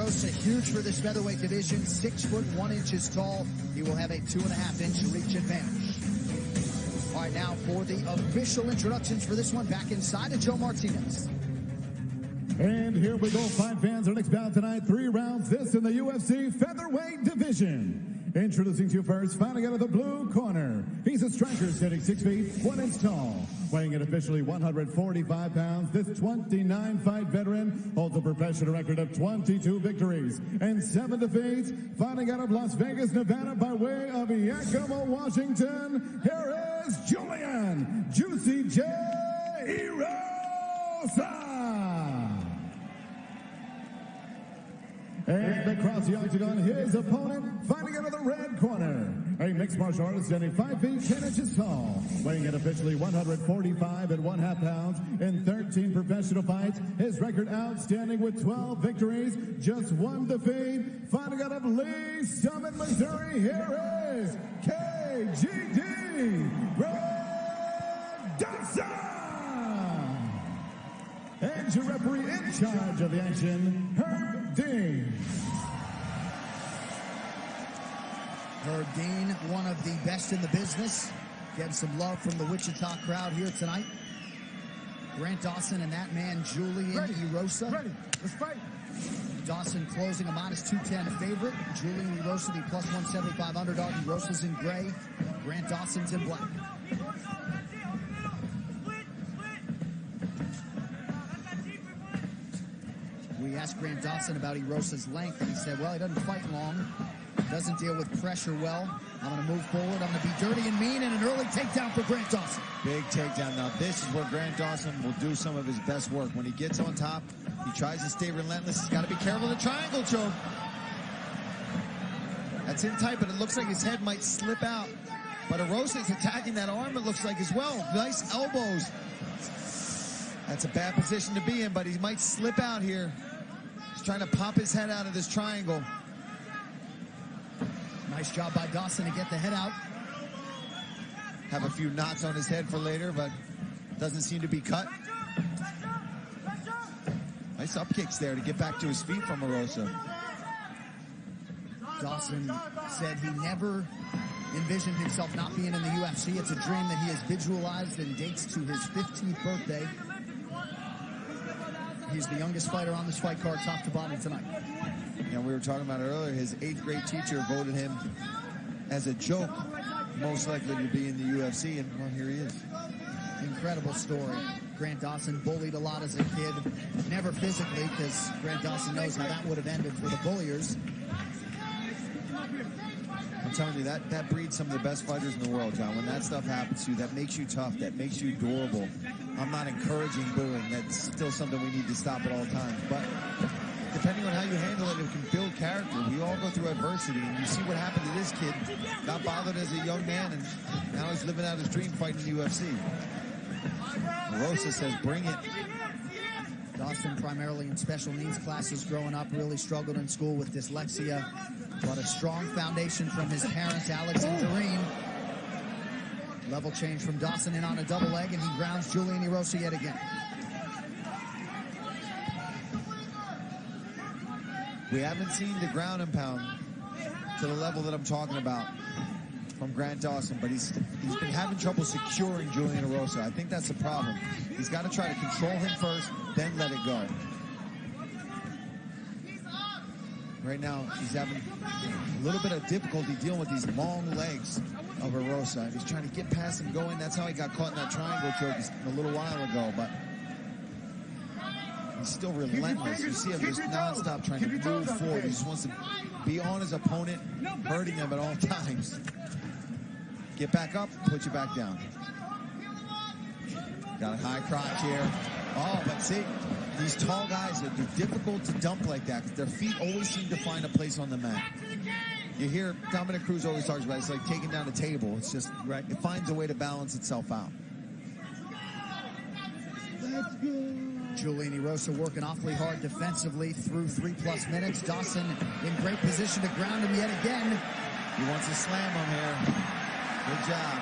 Erosa, huge for this featherweight division, 6 foot 1 inches tall. He will have a 2.5-inch reach advantage. All right, now for the official introductions for this one, back inside of Joe Martinez. And here we go, fight fans. Our next bout tonight, 3 rounds. This in the UFC featherweight division. Introducing to you first, fighting out of the blue corner. He's a striker standing 6 feet, 1 inch tall. Weighing in officially 145 pounds, this 29-fight veteran holds a professional record of 22 victories and 7 defeats. Fighting out of Las Vegas, Nevada by way of Yakima, Washington, here is Julian Juicy J. Erosa. And across the octagon, his opponent, fighting out of the red corner. A mixed martial artist standing 5 feet, 10 inches tall. Weighing in officially 145 1/2 pounds in 13 professional fights. His record outstanding with 12 victories, just 1 defeat. Fighting out of Lee Summit, Missouri, here is KGD Douson. And your referee in charge of the action, Herb Dean. Herb Dean, one of the best in the business. Getting some love from the Wichita crowd here tonight. Grant Douson and that man, Julian Erosa. Ready, let's fight. Douson closing a minus 210 favorite. Julian Erosa, the plus 175 underdog. Erosa's in gray. Grant Dawson's in black. We asked Grant Douson about Erosa's length, and he said, well, he doesn't fight long, doesn't deal with pressure well. I'm going to move forward. I'm going to be dirty and mean, and an early takedown for Grant Douson. Big takedown. Now, this is where Grant Douson will do some of his best work. When he gets on top, he tries to stay relentless. He's got to be careful of the triangle choke. That's in tight, but it looks like his head might slip out. But Erosa is attacking that arm, it looks like, as well. Nice elbows. That's a bad position to be in, but he might slip out here. He's trying to pop his head out of this triangle. Nice job by Douson to get the head out. Have a few knots on his head for later, but doesn't seem to be cut. Nice up kicks there to get back to his feet from Erosa. Douson said he never envisioned himself not being in the UFC. It's a dream that he has visualized and dates to his 15th birthday. He's the youngest fighter on this fight card, top to bottom tonight. Yeah, we were talking about it earlier. His 8th grade teacher voted him as a joke most likely to be in the UFC, and well, here he is. Incredible story. Grant Douson bullied a lot as a kid. Never physically, because Grant Douson knows how that would have ended for the bulliers. I'm telling you, that breeds some of the best fighters in the world, John. When that stuff happens to you, that makes you tough, that makes you durable. I'm not encouraging booing. That's still something we need to stop at all times. But depending on how you handle it, it can build character. We all go through adversity, and you see what happened to this kid. Got bothered as a young man, and now he's living out his dream fighting the UFC. Erosa says, bring it. Douson primarily in special needs classes growing up, really struggled in school with dyslexia, but a strong foundation from his parents, Alex and Doreen. Level change from Douson in on a double leg, and he grounds Julian Erosa yet again. We haven't seen the ground and pound to the level that I'm talking about from Grant Douson, but he's been having trouble securing Julian Erosa. I think that's the problem. He's got to try to control him first, then let it go. Right now, he's having a little bit of difficulty dealing with these long legs of Erosa. He's trying to get past him going. That's how he got caught in that triangle choke a little while ago, but he's still relentless. You see him just nonstop trying to move forward. He just wants to be on his opponent, hurting him at all times. Get back up, put you back down. Got a high crotch here. Oh, but see, these tall guys, they're difficult to dump like that because their feet always seem to find a place on the mat. You hear Dominic Cruz always talks about it. It's like taking down a table. It's just, right, it finds a way to balance itself out. Let's go. Julian Erosa working awfully hard defensively through 3+ minutes. Douson in great position to ground him yet again. He wants to slam him here. Good job.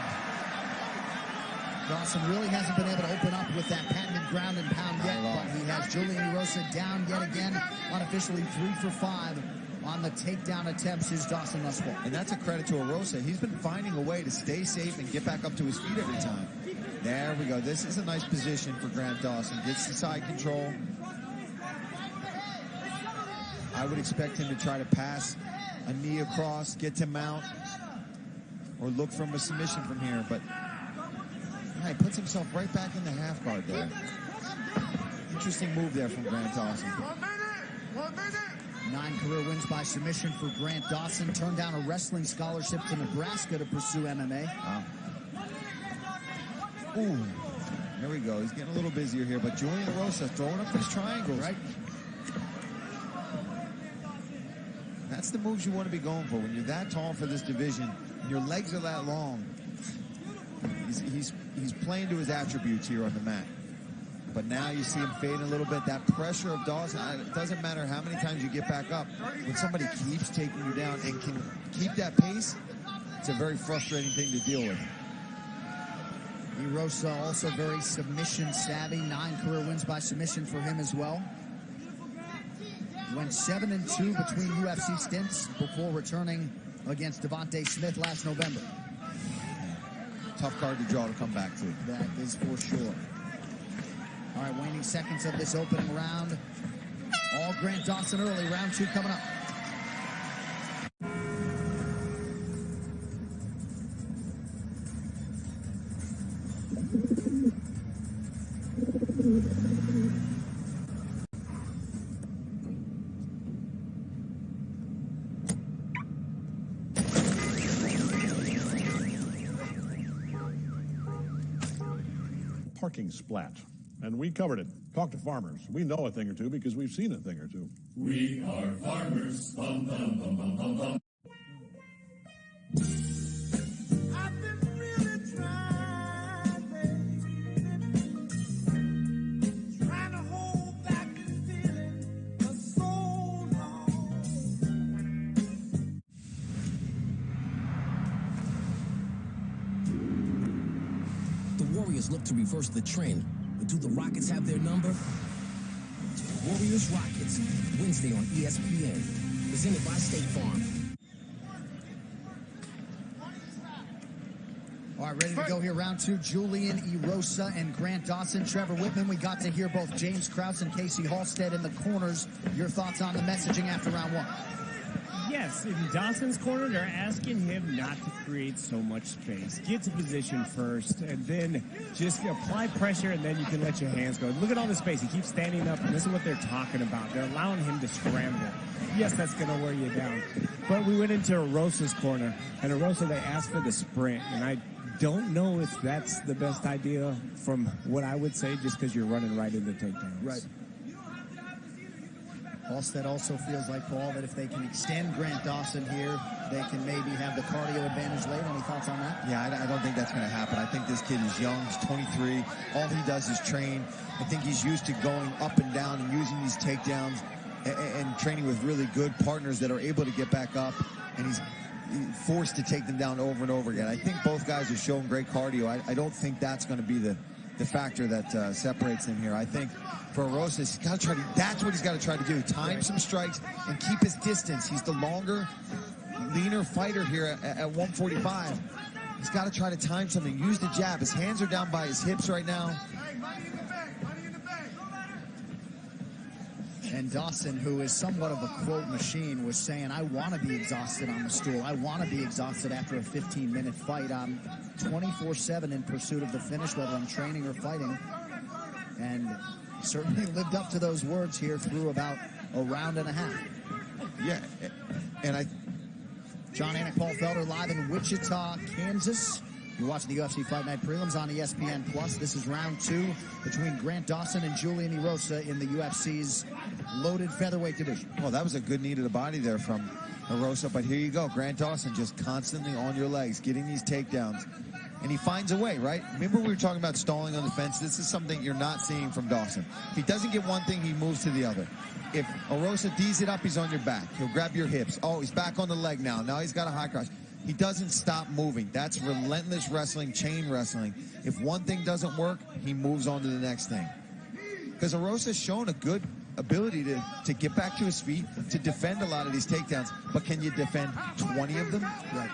Dawson really hasn't been able to open up with that patented ground and pound yet, but he has Julian Erosa down yet again, unofficially 3 for 5 on the takedown attempts is Douson thus far. And that's a credit to Erosa. He's been finding a way to stay safe and get back up to his feet every time. There we go. This is a nice position for Grant Douson. Gets the side control. I would expect him to try to pass a knee across, get to mount, or look from a submission from here. But yeah, he puts himself right back in the half guard there. Interesting move there from Grant Douson. 9 career wins by submission for Grant Douson. Turned down a wrestling scholarship to Nebraska to pursue MMA. Wow. Ooh, there we go. He's getting a little busier here, but Julian Erosa throwing up these triangles. Right. That's the moves you want to be going for when you're that tall for this division and your legs are that long. He's playing to his attributes here on the mat. But now you see him fading a little bit. That pressure of Douson, it doesn't matter how many times you get back up. When somebody keeps taking you down and can keep that pace, it's a very frustrating thing to deal with. Erosa also very submission savvy. 9 career wins by submission for him as well. Went 7-2 between UFC stints before returning against Devontae Smith last November. Tough card to draw to come back to. That is for sure. All right, waning seconds of this opening round. All Grant Douson early. Round 2 coming up. Parking splat. And we covered it. Talk to farmers. We know a thing or two because we've seen a thing or two. We are farmers. Bum, bum, bum, bum, bum, bum. I've been really trying to hold back this feeling for so long. The Warriors look to reverse the trend. But do the Rockets have their number? Warriors-Rockets, Wednesday on ESPN. Presented by State Farm. All right, ready to go here. Round 2, Julian Erosa and Grant Douson. Trevor Whitman, we got to hear both James Krause and Casey Halstead in the corners. Your thoughts on the messaging after round 1? Yes, in Dawson's corner, they're asking him not to create so much space. Get to position first, and then just apply pressure, and then you can let your hands go. Look at all the space. He keeps standing up, and this is what they're talking about. They're allowing him to scramble. Yes, that's going to wear you down. But we went into Erosa's corner, and Erosa, they asked for the sprint, and I don't know if that's the best idea from what I would say, just because you're running right into takedowns. Right. Halstead also feels like, Paul, that if they can extend Grant Douson here, they can maybe have the cardio advantage late. Any thoughts on that? Yeah, I don't think that's going to happen. I think this kid is young. He's 23. All he does is train. I think he's used to going up and down and using these takedowns and training with really good partners that are able to get back up, and he's forced to take them down over and over again. I think both guys are showing great cardio. I don't think that's going to be the factor that separates them here. I think for Erosa, he's got to try to, that's what he's got to try to do. Time some strikes and keep his distance. He's the longer, leaner fighter here at 145. He's got to try to time something. Use the jab. His hands are down by his hips right now. And Douson, who is somewhat of a quote machine, was saying, I want to be exhausted on the stool. I want to be exhausted after a 15-minute fight. I'm 24/7 in pursuit of the finish, whether I'm training or fighting. And certainly lived up to those words here through about a round and a half. Yeah, and John Anik, Paul Felder, live in Wichita, Kansas. You're watching the UFC Fight Night Prelims on ESPN+. This is round 2 between Grant Douson and Julian Erosa in the UFC's loaded featherweight division. Well, that was a good knee to the body there from Erosa, but here you go. Grant Douson just constantly on your legs, getting these takedowns. And he finds a way, right? Remember we were talking about stalling on the fence? This is something you're not seeing from Douson. If he doesn't get one thing, he moves to the other. If Erosa D's it up, he's on your back. He'll grab your hips. Oh, he's back on the leg now. Now he's got a high cross. he doesn't stop moving. That's relentless wrestling, chain wrestling. If one thing doesn't work, he moves on to the next thing. Because Erosa's shown a good ability to get back to his feet, to defend a lot of these takedowns. But can you defend 20 of them? Right.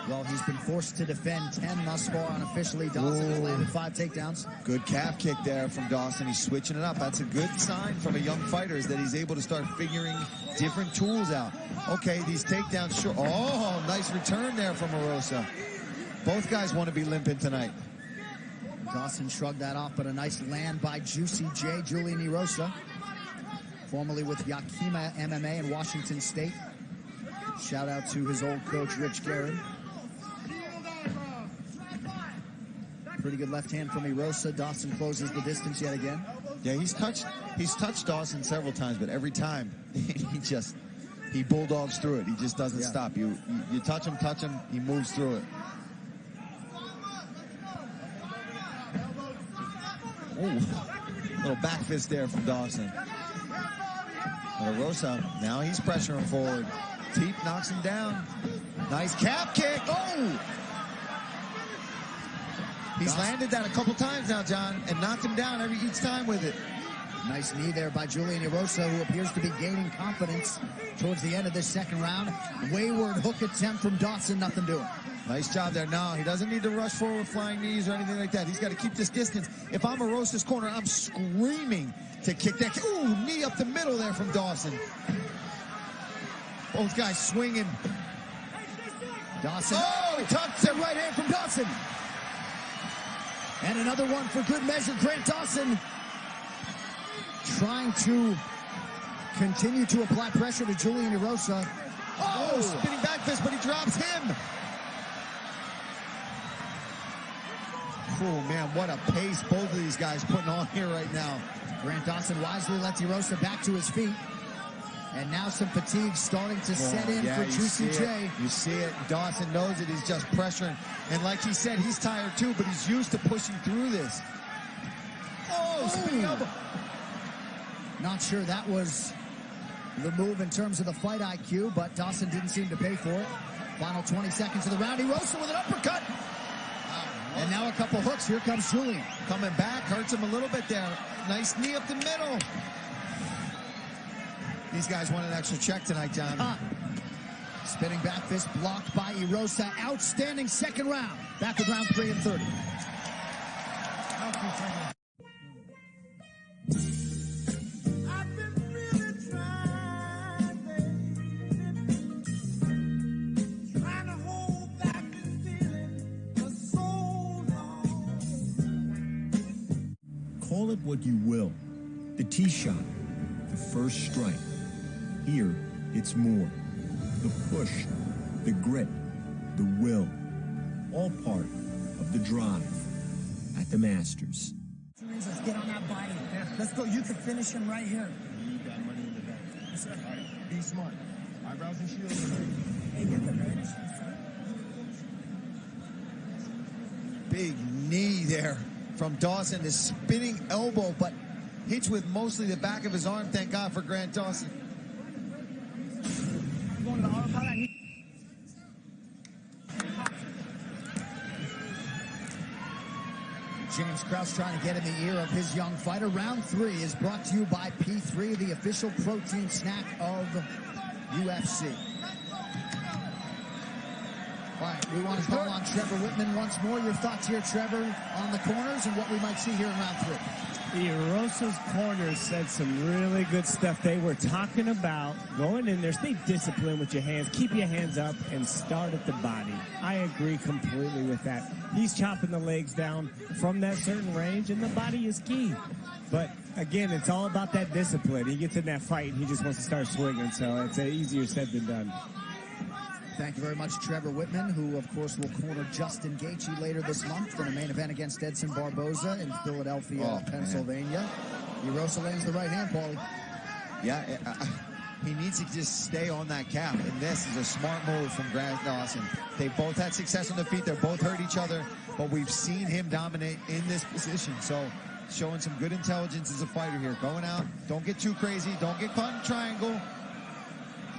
Well, he's been forced to defend 10 thus far unofficially. Douson has landed 5 takedowns. Good calf kick there from Douson. He's switching it up. That's a good sign from a young fighter, is that he's able to start figuring different tools out. Okay, these takedowns, sure. Oh, nice return there from Erosa. Both guys want to be limping tonight. Douson shrugged that off, but a nice land by Juicy J, Julian Erosa, formerly with Yakima MMA in Washington State. Shout out to his old coach, Rich Guerin. Pretty good left hand from Erosa. Douson closes the distance yet again. Yeah, he's touched Douson several times, but every time he bulldogs through it. He just doesn't stop. You touch him, he moves through it. Ooh, little back fist there from Douson. But Erosa, now he's pressuring forward. Teep knocks him down. Nice calf kick. Oh! He's landed that a couple times now, John, and knocked him down each time with it. Nice knee there by Julian Erosa, who appears to be gaining confidence towards the end of this second round. Wayward hook attempt from Douson, nothing doing. Nice job there. No, he doesn't need to rush forward with flying knees or anything like that. He's got to keep this distance. If I'm Erosa's corner, I'm screaming to kick that. Ooh, knee up the middle there from Douson. Both guys swinging. Douson. Oh, he tucks it. Right hand from Douson. And another one for good measure. Grant Douson trying to continue to apply pressure to Julian Erosa. Oh, spinning back fist, but he drops him. Oh, man, what a pace both of these guys putting on here right now. Grant Douson wisely lets Erosa back to his feet. And now some fatigue starting to set in for Juicy J. You see it. Douson knows it. He's just pressuring. And like he said, he's tired too, but he's used to pushing through this. Oh, spinning elbow. Not sure that was the move in terms of the fight IQ, but Douson didn't seem to pay for it. Final 20 seconds of the round. Erosa with an uppercut. And now a couple hooks. Here comes Julian. Coming back, hurts him a little bit there. Nice knee up the middle. These guys want an extra check tonight, John. Spinning back fist blocked by Erosa. Outstanding second round. Back with round 3 and 30. Call it what you will. The tee shot, the first strike. Here, it's more. The push, the grit, the will. All part of the drive at the Masters. Let's get on that body. Let's go. You can finish him right here. You got money in the bank. Yes, sir. All right. Be smart. Eyebrows and shields. Hey, get the range. Big knee there from Douson. This spinning elbow, but hits with mostly the back of his arm. Thank God for Grant Douson. James Krause trying to get in the ear of his young fighter. Round 3 is brought to you by P3, the official protein snack of UFC. All right, we want to call on Trevor Whitman once more. Your thoughts here, Trevor, on the corners and what we might see here in round 3. Erosa's corners said some really good stuff. They were talking about going in there, stay disciplined with your hands, keep your hands up, and start at the body. I agree completely with that. He's chopping the legs down from that certain range, and the body is key. But again, it's all about that discipline. He gets in that fight, and he just wants to start swinging, so it's easier said than done. Thank you very much, Trevor Whitman, who, of course, will corner Justin Gaethje later this month in a main event against Edson Barboza in Philadelphia, Pennsylvania. Erosa lands the right hand, Paulie. Yeah, he needs to just stay on that cap, and this is a smart move from Grant Douson. They both had success on the feet. They're both hurt each other, but we've seen him dominate in this position. So showing some good intelligence as a fighter here. Going out, don't get too crazy. Don't get caught in triangle.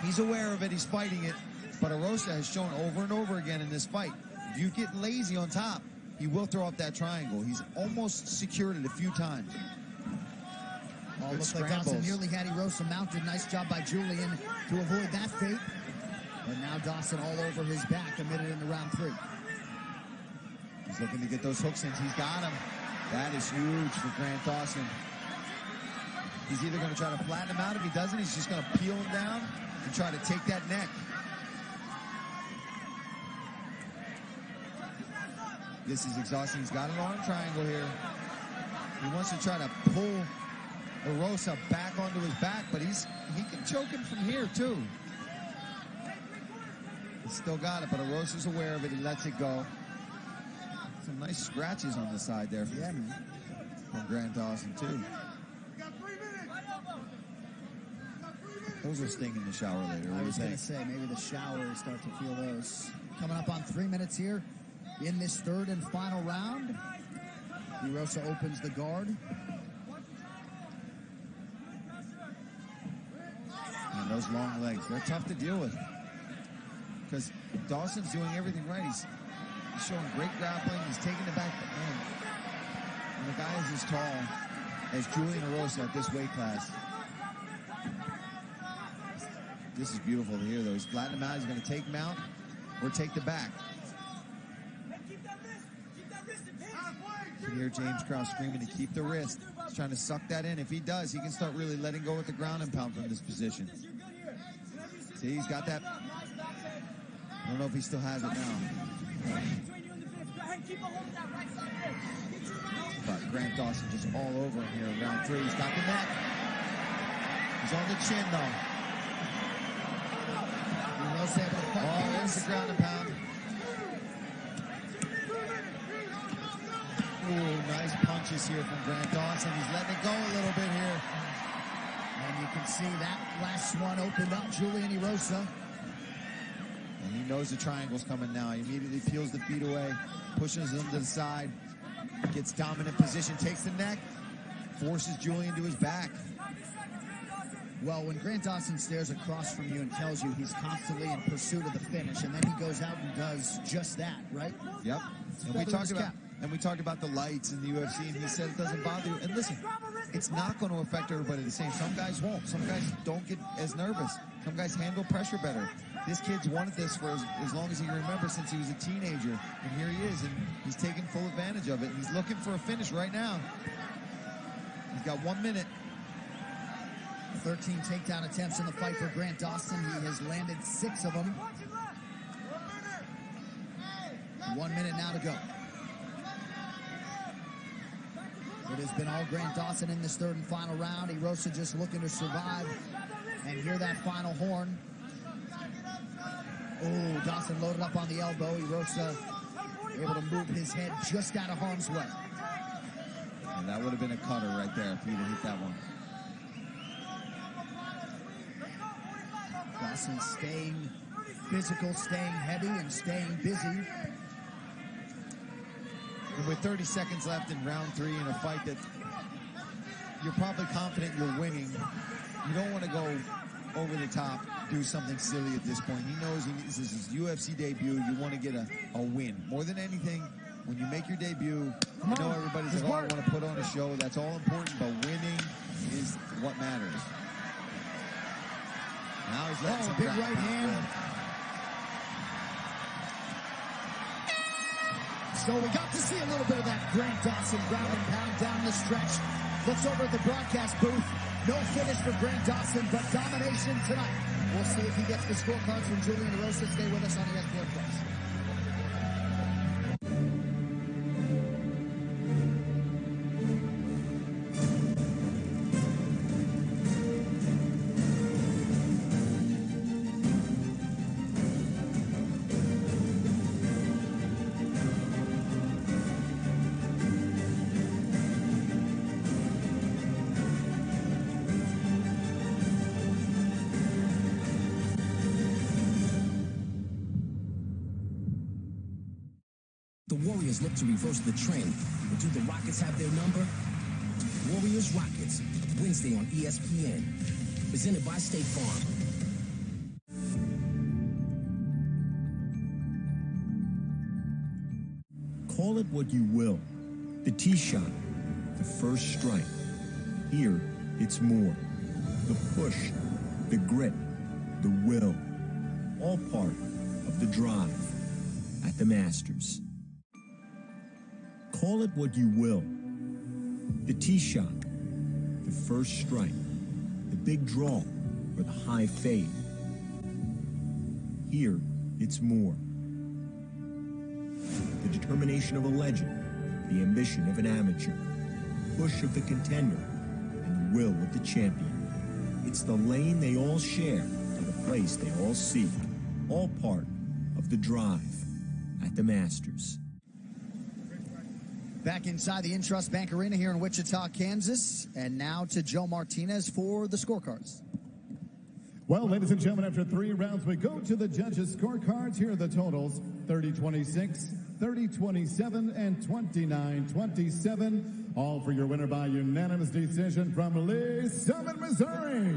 He's aware of it. He's fighting it. But Erosa has shown over and over again in this fight, if you get lazy on top, he will throw up that triangle. He's almost secured it a few times. Oh, looks like Douson nearly had Erosa mounted. Nice job by Julian to avoid that fate. But now Douson all over his back a minute into round 3. He's looking to get those hooks in. He's got him. That is huge for Grant Douson. He's either going to try to flatten him out. If he doesn't, he's just going to peel him down and try to take that neck. This is exhausting. He's got an arm triangle here. He wants to try to pull Erosa back onto his back, but he can choke him from here too. He's still got it, but Erosa's aware of it. He lets it go. Some nice scratches on the side there from Grant Douson too. Those will sting in the shower later. I was going to say, maybe the showers start to feel those. Coming up on 3 minutes here in this third and final round. Erosa opens the guard. And those long legs, they're tough to deal with. Because Dawson's doing everything right. He's showing great grappling. He's taking it back. Man, when the guy is as tall as Julian Erosa at this weight class, this is beautiful to hear, though. He's flattening him out. He's going to take him out or take the back. You can hear James Krause screaming to keep the wrist. He's trying to suck that in. If he does, he can start really letting go with the ground and pound from this position. See, he's got that. I don't know if he still has it now. But Grant Douson just all over him here in round 3. He's got the neck. He's on the chin, though. Oh, there's the ground and pound. Ooh, nice punches here from Grant Douson. He's letting it go a little bit here. And you can see that last one opened up Julian Erosa. And he knows the triangle's coming now. He immediately peels the feet away, pushes him to the side, gets dominant position, takes the neck, forces Julian to his back. Well, when Grant Douson stares across from you and tells you he's constantly in pursuit of the finish, and then he goes out and does just that, right? Yep. And we talked about the lights in the UFC, and he said it doesn't bother you. And listen, it's not going to affect everybody the same. Some guys won't. Some guys don't get as nervous. Some guys handle pressure better. This kid's wanted this for as long as he can remember, since he was a teenager. And here he is, and he's taking full advantage of it. And he's looking for a finish right now. He's got 1 minute. 13 takedown attempts in the fight for Grant Douson. He has landed 6 of them. 1 minute now to go. It has been all Grant Douson in this third and final round. Erosa just looking to survive and hear that final horn. Oh, Douson loaded up on the elbow. Erosa able to move his head just out of harm's way. And that would have been a cutter right there if he'd have hit that one. Douson staying physical, staying heavy, and staying busy. And with 30 seconds left in round 3 in a fight that you're probably confident you're winning, you don't want to go over the top, do something silly at this point. He knows this is his UFC debut. You want to get a win. More than anything, when you make your debut, I know everybody's like, oh, I want to put on a show. That's all important, but winning is what matters. Now he's letting some big right hand. So we got to see a little bit of that Grant Douson ground and pound down the stretch. Looks over at the broadcast booth. No finish for Grant Douson, but domination tonight. We'll see if he gets the scorecards from Julian Erosa. Stay with us on ESPN Plus. The Warriors look to reverse the trend. But do the Rockets have their number? Warriors Rockets, Wednesday on ESPN. Presented by State Farm. Call it what you will. The tee shot, the first strike. Here, it's more. The push, the grit, the will. All part of the drive at the Masters. Call it what you will. The tee shot, the first strike, the big draw, or the high fade. Here, it's more. The determination of a legend, the ambition of an amateur, push of the contender, and the will of the champion. It's the lane they all share and the place they all seek, all part of the drive at the Masters. Back inside the Intrust Bank Arena here in Wichita, Kansas, and now to Joe Martinez for the scorecards. Well, ladies and gentlemen, after 3 rounds, we go to the judges' scorecards. Here are the totals: 30-26, 30-27, and 29-27. All for your winner by unanimous decision from Lee Summit, Missouri,